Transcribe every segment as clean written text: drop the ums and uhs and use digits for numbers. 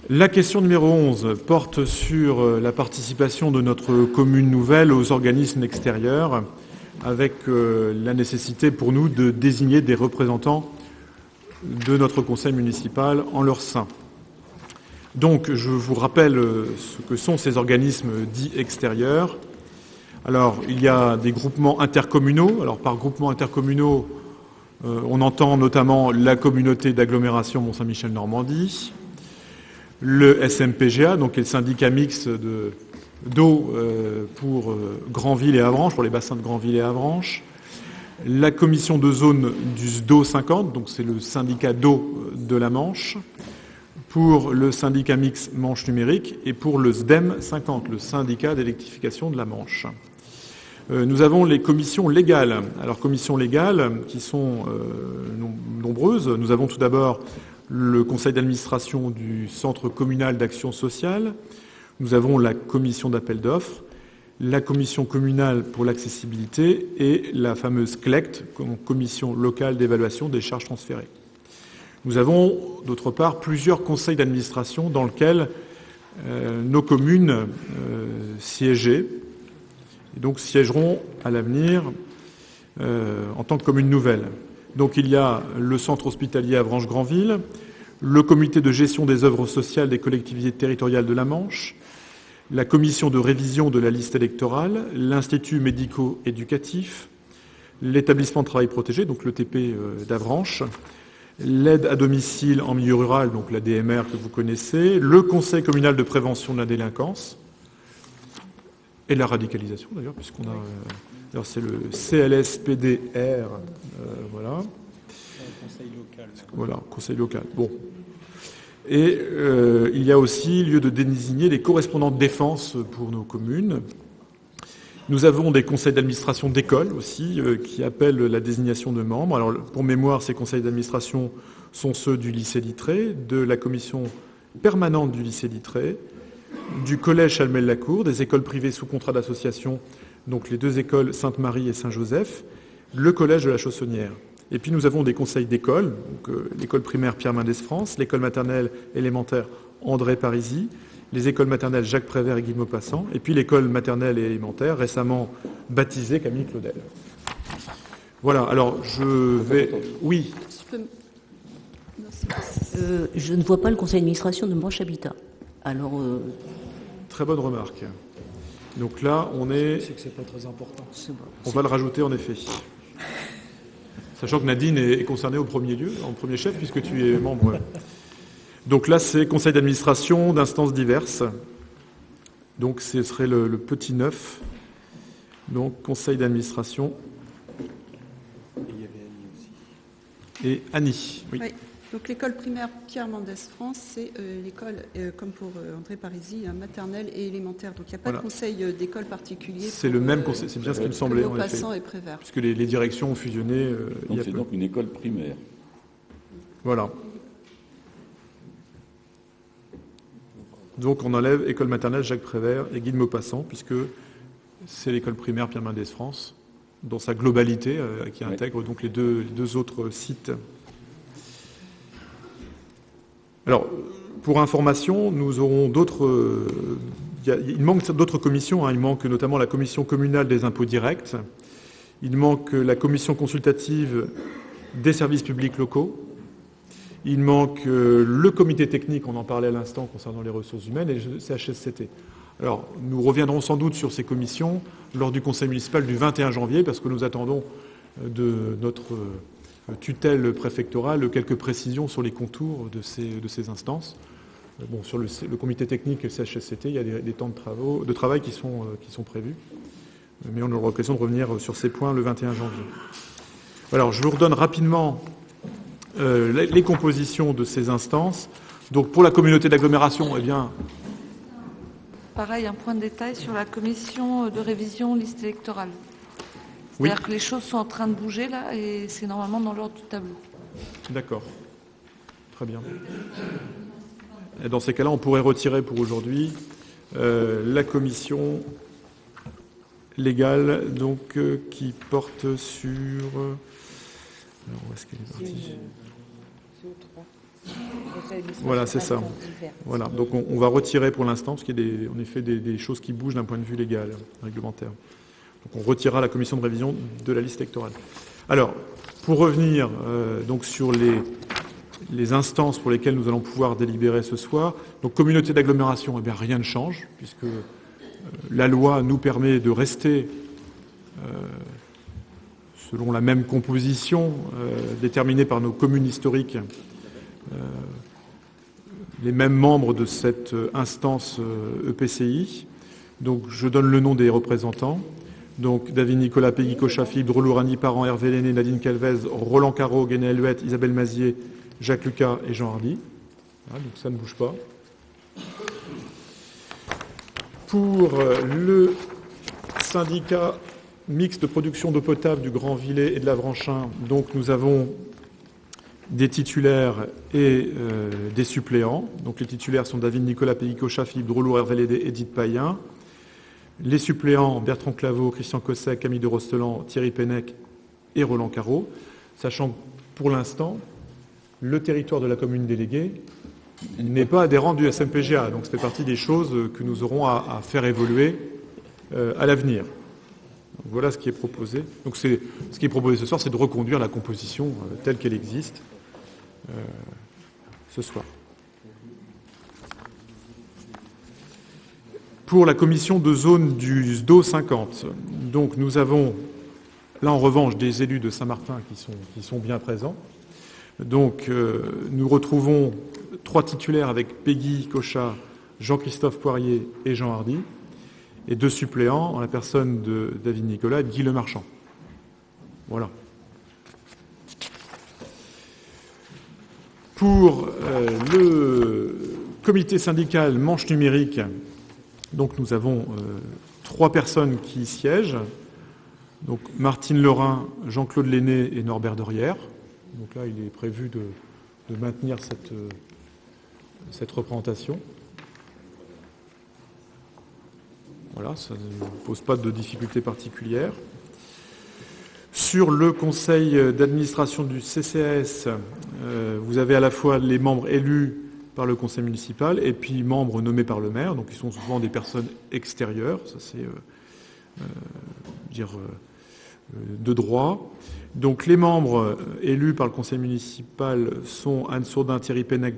La question numéro 11 porte sur la participation de notre commune nouvelle aux organismes extérieurs, avec la nécessité pour nous de désigner des représentants de notre conseil municipal en leur sein. Donc, je vous rappelle ce que sont ces organismes dits extérieurs. Alors, il y a des groupements intercommunaux. Alors, par groupements intercommunaux, on entend notamment la communauté d'agglomération Mont-Saint-Michel-Normandie, le SMPGA, donc qui est le syndicat mixte d'eau pour Granville et Avranches, pour les bassins de Granville et Avranches, la commission de zone du SDO 50, donc c'est le syndicat d'eau de la Manche, pour le syndicat mixte Manche numérique et pour le SDEM 50, le syndicat d'électrification de la Manche. Nous avons les commissions légales. Alors, commissions légales qui sont nombreuses. Nous avons tout d'abord le conseil d'administration du Centre communal d'action sociale. Nous avons la commission d'appel d'offres, la commission communale pour l'accessibilité et la fameuse CLECT, commission locale d'évaluation des charges transférées. Nous avons, d'autre part, plusieurs conseils d'administration dans lesquels nos communes siégeaient et donc siégeront à l'avenir en tant que commune nouvelle. Donc il y a le centre hospitalier Avranches-Granville, le comité de gestion des œuvres sociales des collectivités territoriales de la Manche, la commission de révision de la liste électorale, l'institut médico-éducatif, l'établissement de travail protégé, donc l'ETP d'Avranches, l'aide à domicile en milieu rural, donc la DMR que vous connaissez, le conseil communal de prévention de la délinquance et de la radicalisation d'ailleurs, puisqu'on a... alors c'est le CLSPDR, voilà. Conseil local. Voilà, conseil local. Bon. Et il y a aussi lieu de désigner les correspondants de défense pour nos communes. Nous avons des conseils d'administration d'école aussi qui appellent la désignation de membres. Alors, pour mémoire, ces conseils d'administration sont ceux du lycée Littré, de la commission permanente du lycée Littré, du collège Chalmel-Lacour, des écoles privées sous contrat d'association, donc les deux écoles Sainte-Marie et Saint-Joseph, le collège de la Chaussonnière. Et puis nous avons des conseils d'école, l'école primaire Pierre Mendès France, l'école maternelle élémentaire André Parisi, les écoles maternelles Jacques Prévert et Guy Maupassant, et puis l'école maternelle et élémentaire récemment baptisée Camille Claudel. Voilà, alors je vais... Oui. Je ne vois pas le conseil d'administration de Manche Habitat. Alors... Très bonne remarque. Donc là, on est... C'est que c'est pas très important. On va le rajouter en effet. Sachant que Nadine est concernée au premier lieu, en premier chef, puisque tu es membre. Donc là, c'est conseil d'administration d'instances diverses. Donc ce serait le petit 9. Donc conseil d'administration. Et il y avait Annie aussi. Et Annie, oui. Oui. Donc l'école primaire Pierre Mendès France, c'est l'école, comme pour André Parisi, maternelle et élémentaire. Donc il n'y a pas de conseil d'école particulier. C'est le même conseil, c'est bien ce qui me semblait en effet. Et Prévert. Puisque les directions ont fusionné. Donc c'est donc une école primaire. Voilà. Donc on enlève école maternelle Jacques Prévert et Guy de Maupassant, puisque c'est l'école primaire Pierre Mendès France, dans sa globalité, qui intègre donc les deux autres sites. Alors, pour information, nous aurons d'autres... il manque d'autres commissions. Il manque notamment la commission communale des impôts directs. Il manque la commission consultative des services publics locaux. Il manque le comité technique, on en parlait à l'instant concernant les ressources humaines, et le CHSCT. Alors, nous reviendrons sans doute sur ces commissions lors du conseil municipal du 21 janvier, parce que nous attendons de notre... tutelle préfectorale, quelques précisions sur les contours de ces instances. Bon, sur le comité technique et le CHSCT, il y a des temps de travail qui sont prévus. Mais on aura l'occasion de revenir sur ces points le 21 janvier. Alors, je vous redonne rapidement les compositions de ces instances. Donc, pour la communauté d'agglomération, eh bien... Pareil, un point de détail sur la commission de révision liste électorale. C'est-à-dire que les choses sont en train de bouger là et c'est normalement dans l'ordre du tableau. D'accord. Très bien. Et dans ces cas-là, on pourrait retirer pour aujourd'hui la commission légale donc, qui porte sur... Alors, où est-ce qu'elle est partie ? Voilà, c'est ça. Voilà, donc on va retirer pour l'instant, parce qu'il y a en effet des choses qui bougent d'un point de vue légal, réglementaire. Donc on retirera la commission de révision de la liste électorale. Alors, pour revenir donc sur les instances pour lesquelles nous allons pouvoir délibérer ce soir, donc communauté d'agglomération, eh bien rien ne change, puisque la loi nous permet de rester selon la même composition déterminée par nos communes historiques, les mêmes membres de cette instance EPCI. Donc je donne le nom des représentants. Donc David Nicolas, Peggy Cocha, Philippe Drolourani, Parent, Hervé Lenné, Nadine Calvez, Roland Caro, Guénéel Huette, Isabelle Mazier, Jacques Lucas et Jean Hardy. Voilà, donc ça ne bouge pas. Pour le syndicat mixte de production d'eau potable du Grand Villet et de l'Avranchin, donc nous avons des titulaires et des suppléants. Donc les titulaires sont David Nicolas, Peggy Cocha, Philippe Drolour, Hervé Lenné, Edith Payen. Les suppléants, Bertrand Claveau, Christian Cosset, Camille de Rostelan, Thierry Pennec et Roland Caro, sachant que pour l'instant, le territoire de la commune déléguée n'est pas adhérent du SMPGA. Donc ça fait partie des choses que nous aurons à faire évoluer à l'avenir. Donc voilà ce qui est proposé. Donc ce qui est proposé ce soir, c'est de reconduire la composition telle qu'elle existe ce soir. Pour la commission de zone du SDO 50, donc nous avons là en revanche des élus de Saint-Martin qui sont bien présents. Donc nous retrouvons 3 titulaires avec Peggy Cocha, Jean-Christophe Poirier et Jean Hardy, et 2 suppléants en la personne de David Nicolas et Guy Lemarchand. Voilà. Pour le comité syndical Manche numérique, donc nous avons 3 personnes qui y siègent. Donc Martine Lorrain, Jean-Claude Lenné et Norbert Dorière. Donc là, il est prévu de maintenir cette représentation. Voilà, ça ne pose pas de difficultés particulières. Sur le conseil d'administration du CCAS, vous avez à la fois les membres élus par le conseil municipal et puis membres nommés par le maire, donc ils sont souvent des personnes extérieures, ça c'est de droit. Donc les membres élus par le conseil municipal sont Anne Sourdin, Thierry Pennec,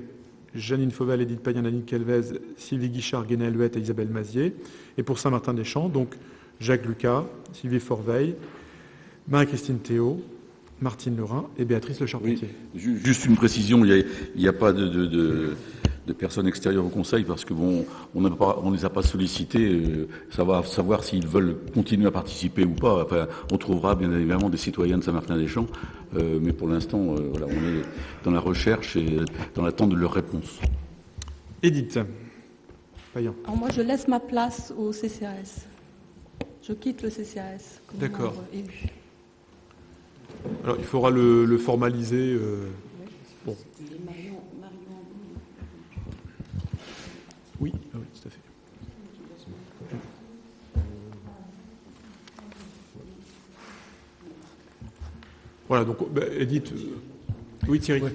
Janine Fauvel, Edith Payen, Nadine Calvez, Sylvie Guichard, Guénéel Huette et Isabelle Mazier. Et pour Saint-Martin-des-Champs, donc Jacques Lucas, Sylvie Forveille, Marie-Christine Théot, Martine Lorrain et Béatrice Le Charpentier. Oui, juste une précision, il n'y a pas de personnes extérieures au Conseil parce que bon, on ne les a pas sollicités, savoir s'ils veulent continuer à participer ou pas. Enfin, on trouvera bien évidemment des citoyens de Saint-Martin-des-Champs, mais pour l'instant, voilà, on est dans la recherche et dans l'attente de leurs réponses. Edith Payen. Alors moi, je laisse ma place au CCAS. Je quitte le CCAS comme D'accord. membre élu. Alors il faudra le formaliser. Bon. Oui, oui, tout à fait. Voilà, donc Edith. Oui, Thierry. Ouais.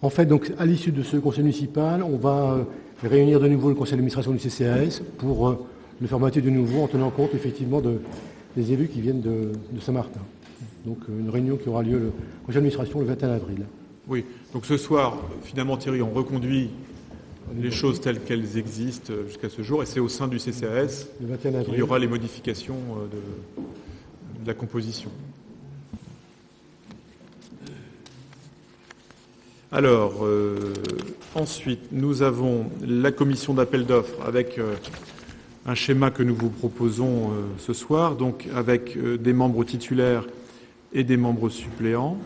En fait, donc, à l'issue de ce conseil municipal, on va réunir de nouveau le conseil d'administration du CCAS pour le formater de nouveau en tenant compte effectivement des élus qui viennent de Saint-Martin. Donc une réunion qui aura lieu le conseil d'administration le 21 avril. Oui, donc ce soir, finalement Thierry, on reconduit les choses telles qu'elles existent jusqu'à ce jour, et c'est au sein du CCAS Le 21 avril. qu'il y aura les modifications de la composition. Alors, ensuite, nous avons la commission d'appel d'offres avec un schéma que nous vous proposons ce soir, donc avec des membres titulaires et des membres suppléants.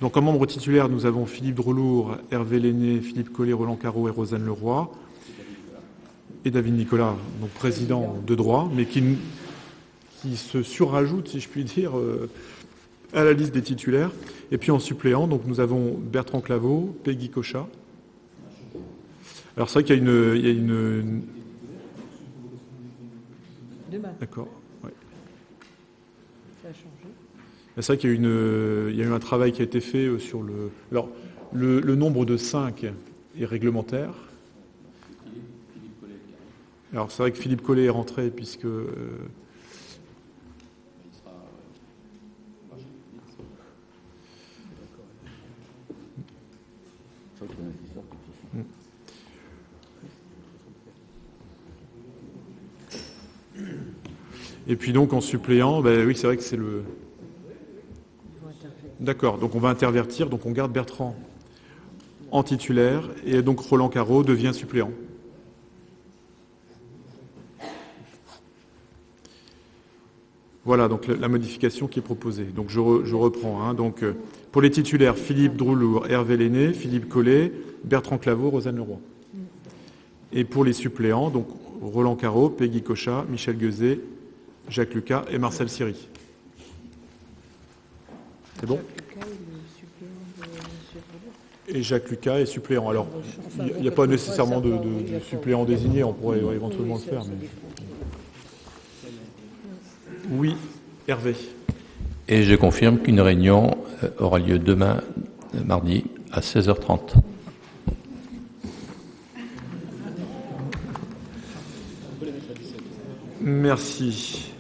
Donc en membres titulaires, nous avons Philippe Drolour, Hervé Lenné, Philippe Collet, Roland Caro et Rosanne Leroy, et David Nicolas, donc président de droit, mais qui se surrajoute, si je puis dire, à la liste des titulaires. Et puis en suppléant, donc nous avons Bertrand Claveau, Peggy Cocha. Alors c'est vrai qu'il y a une... Demain, D'accord. Ouais. ça a changé. C'est vrai qu'il y a eu un travail qui a été fait sur le... Alors, Le nombre de 5 est réglementaire. Alors c'est vrai que Philippe Collet est rentré puisque... Et puis donc en suppléant, oui c'est vrai que c'est le... D'accord, donc on va intervertir, donc on garde Bertrand en titulaire et donc Roland Carreau devient suppléant. Voilà donc la modification qui est proposée. Donc je reprends. Donc pour les titulaires, Philippe Droulour, Hervé Lenné, Philippe Collet, Bertrand Claveau, Rosanne Leroy. Et pour les suppléants, donc Roland Carreau, Peggy Cochat, Michel Guezet, Jacques Lucas et Marcel Siry. C'est bon ? Et Jacques Lucas est suppléant. Alors, il n'y a pas nécessairement de suppléant désigné, on pourrait éventuellement le faire. Mais... Oui, Hervé. Et je confirme qu'une réunion aura lieu demain, mardi, à 16h30. Merci.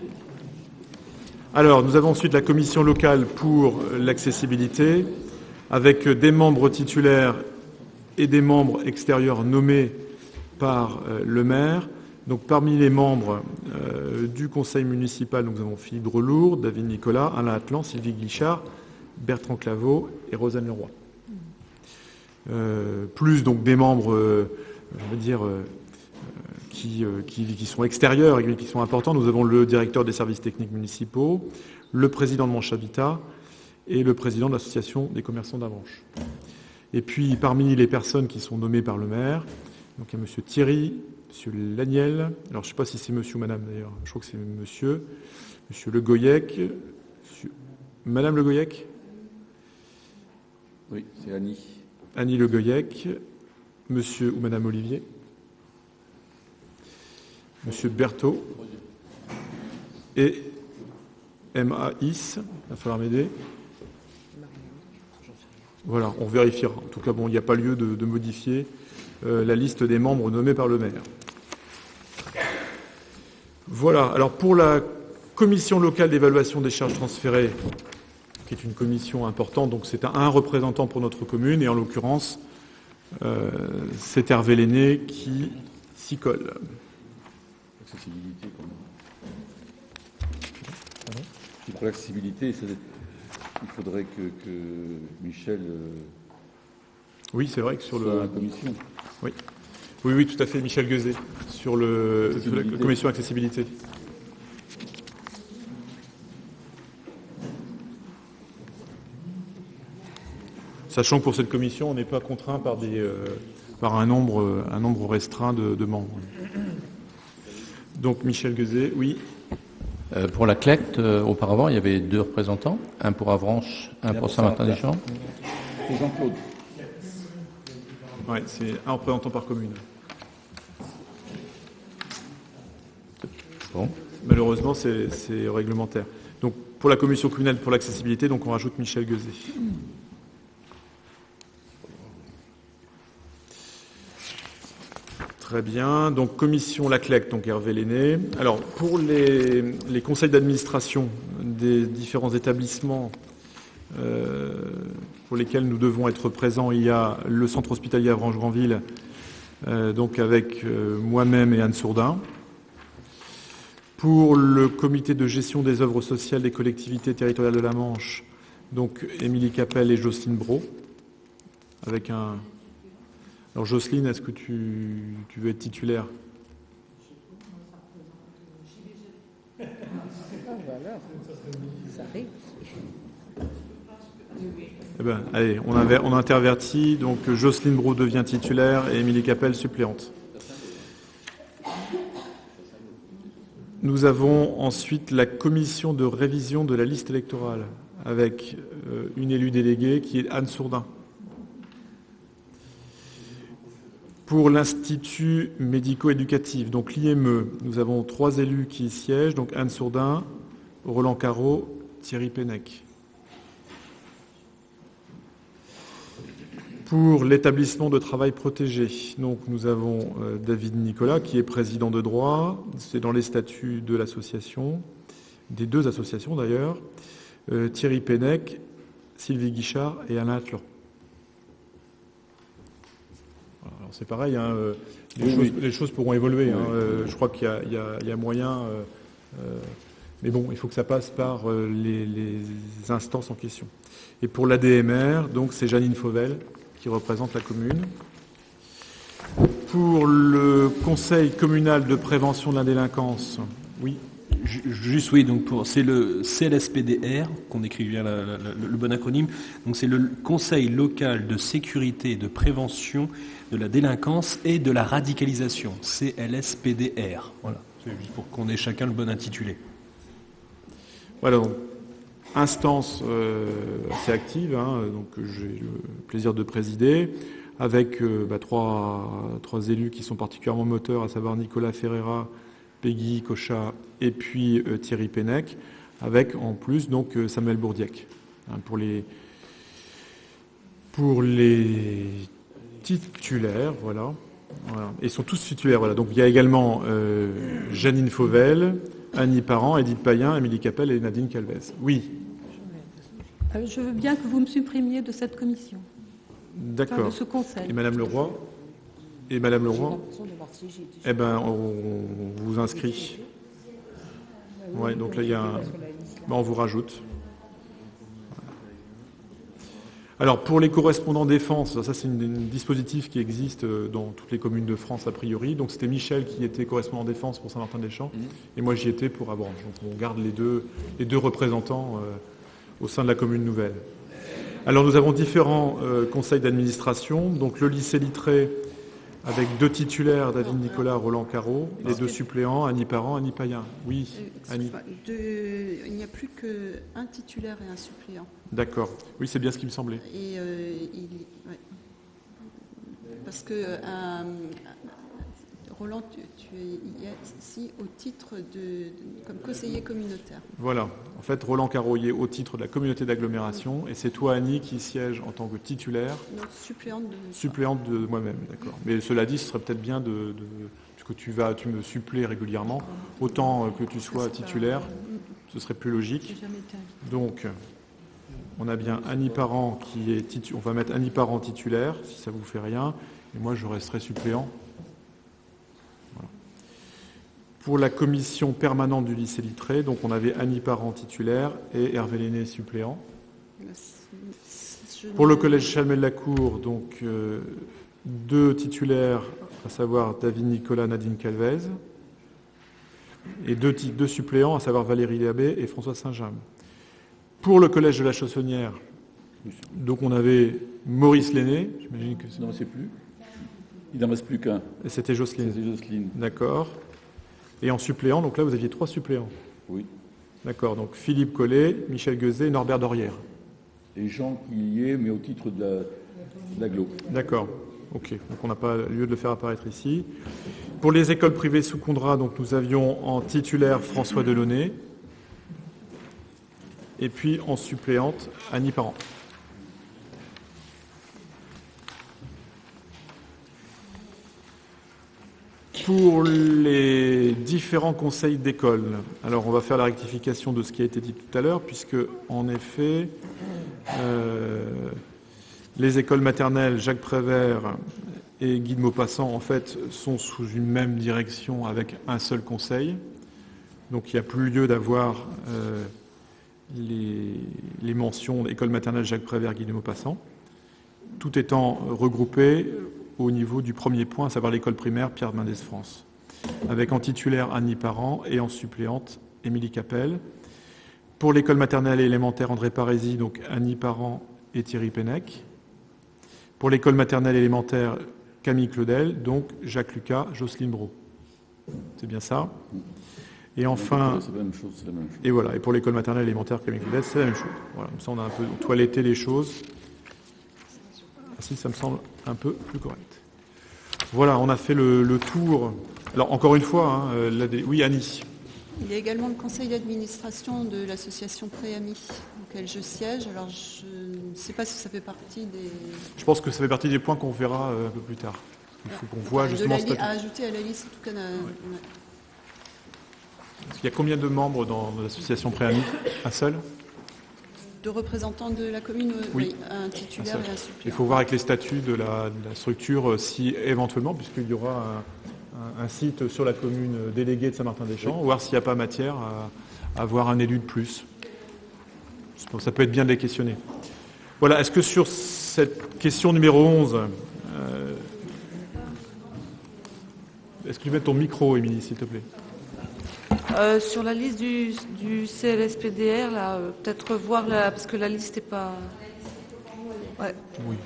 Alors, nous avons ensuite la commission locale pour l'accessibilité, avec des membres titulaires et des membres extérieurs nommés par le maire. Donc, parmi les membres du conseil municipal, nous avons Philippe Droulour, David Nicolas, Alain Atlan, Sylvie Guichard, Bertrand Claveau et Rosanne Leroy. Plus donc des membres, qui sont extérieurs et qui sont importants. Nous avons le directeur des services techniques municipaux, le président de Manche Habitat et le président de l'association des commerçants d'Avranches. Et puis, parmi les personnes qui sont nommées par le maire, donc il y a M. Thierry, M. Laniel, alors je ne sais pas si c'est monsieur ou madame d'ailleurs, je crois que c'est monsieur, M. Le Goyec, madame Le Goyec ? Oui, c'est Annie. Annie Le Goyec, monsieur ou madame Olivier ? Monsieur Berthaud et M.A.I.S. Il va falloir m'aider. Voilà, on vérifiera. En tout cas, il n'y a pas lieu de modifier la liste des membres nommés par le maire. Voilà, alors pour la commission locale d'évaluation des charges transférées, qui est une commission importante, donc c'est un représentant pour notre commune, et en l'occurrence, c'est Hervé Lenné qui s'y colle. L'accessibilité, pour l'accessibilité, il faudrait que Michel... Oui, c'est vrai que sur la commission. Oui, tout à fait, Michel Guezet, sur la commission accessibilité. Sachant que pour cette commission, on n'est pas contraint par un nombre restreint de membres. Donc Michel Guezet, oui. Pour la CLECT, auparavant, il y avait 2 représentants, un pour Avranches, un pour Saint-Martin-des-Champs. C'est Jean-Claude. Oui, c'est un représentant par commune. Bon. Malheureusement, c'est réglementaire. Donc pour la commission communale pour l'accessibilité, donc on rajoute Michel Guezet. Très bien. Donc, commission Laclec, donc Hervé Lenné. Alors, pour les conseils d'administration des différents établissements pour lesquels nous devons être présents, il y a le centre hospitalier Avranches-Granville, donc avec moi-même et Anne Sourdin. Pour le comité de gestion des œuvres sociales des collectivités territoriales de la Manche, donc Émilie Capel et Jocelyne Brault, avec un... Alors Jocelyne, est-ce que tu veux être titulaire ? Ça arrive. Eh bien, allez, on intervertit. Donc Jocelyne Brault devient titulaire et Émilie Capel suppléante. Nous avons ensuite la commission de révision de la liste électorale avec une élue déléguée qui est Anne Sourdin. Pour l'Institut médico-éducatif, donc l'IME, nous avons 3 élus qui y siègent, donc Anne Sourdin, Roland Carreau, Thierry Pennec. Pour l'établissement de travail protégé, donc nous avons David Nicolas qui est président de droit, c'est dans les statuts de l'association, des deux associations d'ailleurs, Thierry Pennec, Sylvie Guichard et Alain Atlan. Voilà, alors c'est pareil, hein, les choses pourront évoluer, hein, je crois qu'il y a moyen, mais bon, il faut que ça passe par les instances en question. Et pour l'ADMR, donc c'est Janine Fauvel qui représente la commune. Pour le conseil communal de prévention de la délinquance, oui. Juste, oui, donc c'est le CLSPDR, qu'on écrit bien le bon acronyme. Donc c'est le Conseil local de sécurité et de prévention de la délinquance et de la radicalisation, CLSPDR. Voilà, c'est juste pour qu'on ait chacun le bon intitulé. Voilà, donc, instance assez active, hein, donc j'ai le plaisir de présider, avec trois élus qui sont particulièrement moteurs, à savoir Nicolas Ferreira, Peggy Cochat et puis Thierry Pennec, avec en plus donc Samuel Bourdiec, hein, pour les titulaires, voilà. Ils sont tous titulaires, voilà. Donc il y a également Janine Fauvel, Annie Parent, Edith Payen, Émilie Capel et Nadine Calvez. Oui. Je veux bien que vous me supprimiez de cette commission. D'accord. Enfin, de ce conseil. Et Madame Leroy Eh ben, on vous inscrit. Ouais, donc là, il y a on vous rajoute. Alors, pour les correspondants défense, ça c'est un dispositif qui existe dans toutes les communes de France a priori. Donc c'était Michel qui était correspondant défense pour Saint-Martin-des-Champs et moi j'y étais pour Avranches. Donc on garde les deux représentants au sein de la commune nouvelle. Alors nous avons différents conseils d'administration. Donc le lycée Littré avec deux titulaires, David Nicolas, Roland Caro, les deux suppléants, Annie Parent, Annie Payen. Oui, Annie. Il n'y a plus qu'un titulaire et un suppléant. D'accord. Oui, c'est bien ce qui me semblait. Et parce que Roland, tu es ici au titre comme conseiller communautaire. Voilà. En fait, Roland Caro y est au titre de la communauté d'agglomération et c'est toi, Annie, qui siège en tant que titulaire. Donc, suppléante de moi-même, d'accord. Mais cela dit, ce serait peut-être bien que tu me supplées régulièrement, autant que tu sois titulaire, ce serait plus logique. Donc, on a bien Annie Parent qui est on va mettre Annie Parent titulaire, si ça vous fait rien, et moi je resterai suppléant. Voilà. Pour la commission permanente du lycée Littré, donc on avait Annie Parent titulaire et Hervé Lenné suppléant. Pour le collège Chalmel-Lacour, donc deux titulaires, à savoir David Nicolas, Nadine Calvez, et deux suppléants, à savoir Valérie Léabé et François Saint-James. Pour le collège de la Chaussonnière, donc on avait Maurice Lenné, j'imagine que c'est... Non, c'est plus. Il n'en reste plus qu'un. Et c'était Jocelyne. C'était Jocelyne. D'accord. Et en suppléant, donc là vous aviez trois suppléants. Oui. D'accord, donc Philippe Collet, Michel Guezet et Norbert Dorière. Et Jean qui y est, mais au titre de l'agglo. D'accord, ok. Donc on n'a pas lieu de le faire apparaître ici. Pour les écoles privées sous contrat, donc nous avions en titulaire François Delaunay. Et puis en suppléante, Annie Parent. Pour les différents conseils d'école, alors on va faire la rectification de ce qui a été dit tout à l'heure, puisque en effet, les écoles maternelles Jacques Prévert et Guy de Maupassant, en fait, sont sous une même direction avec un seul conseil. Donc il n'y a plus lieu d'avoir les mentions école maternelle Jacques Prévert, Guy de Maupassant, tout étant regroupé au niveau du premier point, à savoir l'école primaire Pierre Mendès France, avec en titulaire Annie Parent et en suppléante Émilie Capel. Pour l'école maternelle et élémentaire André Parési, donc Annie Parent et Thierry Pennec. Pour l'école maternelle et élémentaire Camille Claudel, donc Jacques Lucas, Jocelyne Brault. C'est bien ça. Et enfin, c'est la même chose, c'est la même chose. Et voilà. Et pour l'école maternelle et élémentaire Camille Claudel, c'est la même chose. Voilà. Comme ça, on a un peu toiletté les choses. Ainsi, ça me semble un peu plus correct. Voilà, on a fait le tour. Alors, encore une fois, oui, Annie. Il y a également le conseil d'administration de l'association Préamis, auquel je siège. Alors, je ne ne sais pas si ça fait partie des... Je pense que ça fait partie des points qu'on verra un peu plus tard. Il faut qu'on voit justement... à ajouter à la liste, en tout cas... Il y a combien de membres dans l'association Préami? Un seul? De représentants de la commune, oui, un titulaire et un suppléant. Il faut voir avec les statuts de la structure si éventuellement, puisqu'il y aura un site sur la commune déléguée de Saint-Martin-des-Champs, voir s'il n'y a pas matière à avoir un élu de plus. Ça peut être bien de les questionner. Voilà, est-ce que sur cette question numéro 11, est-ce que tu mets ton micro, Émilie, s'il te plaît? Sur la liste du CLSPDR, là, peut-être revoir, parce que la liste n'est pas... Ouais. Oui.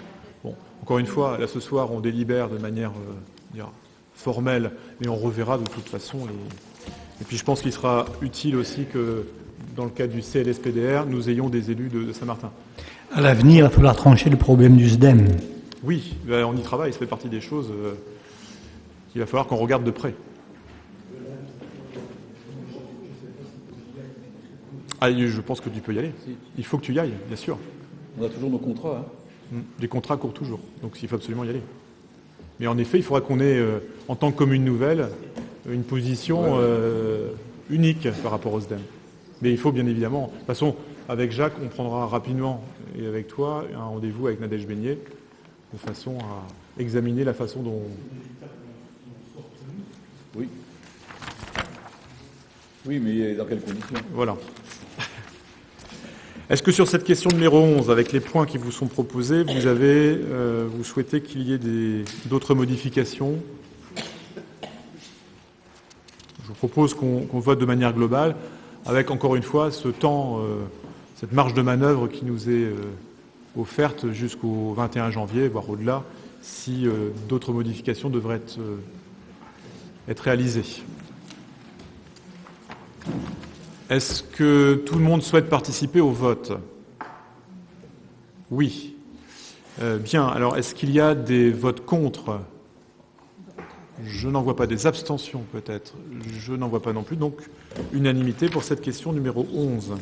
Bon, encore une fois, là, ce soir, on délibère de manière formelle, mais on reverra de toute façon. Et puis, je pense qu'il sera utile aussi que, dans le cadre du CLSPDR, nous ayons des élus de Saint-Martin. À l'avenir, il va falloir trancher le problème du SDEM. Oui, on y travaille, ça fait partie des choses qu'il va falloir qu'on regarde de près. Ah, je pense que tu peux y aller. Il faut que tu y ailles, bien sûr. On a toujours nos contrats. Les contrats courent toujours, donc il faut absolument y aller. Mais en effet, il faudra qu'on ait, en tant que commune nouvelle, une position unique par rapport au SDEM. Mais il faut bien évidemment... De toute façon, avec Jacques, on prendra rapidement, et avec toi, un rendez-vous avec Nadège Beignet, de façon à examiner la façon dont... Oui. Oui, mais dans quelles conditions? Voilà. Est-ce que sur cette question numéro 11, avec les points qui vous sont proposés, vous souhaitez qu'il y ait d'autres modifications? Je vous propose qu'on vote de manière globale, avec encore une fois ce temps, cette marge de manœuvre qui nous est offerte jusqu'au 21 janvier, voire au-delà, si d'autres modifications devraient être réalisées. Est-ce que tout le monde souhaite participer au vote? Oui. Bien. Alors, est-ce qu'il y a des votes contre? Je n'en vois pas. Des abstentions, peut-être? Je n'en vois pas non plus. Donc, unanimité pour cette question numéro 11.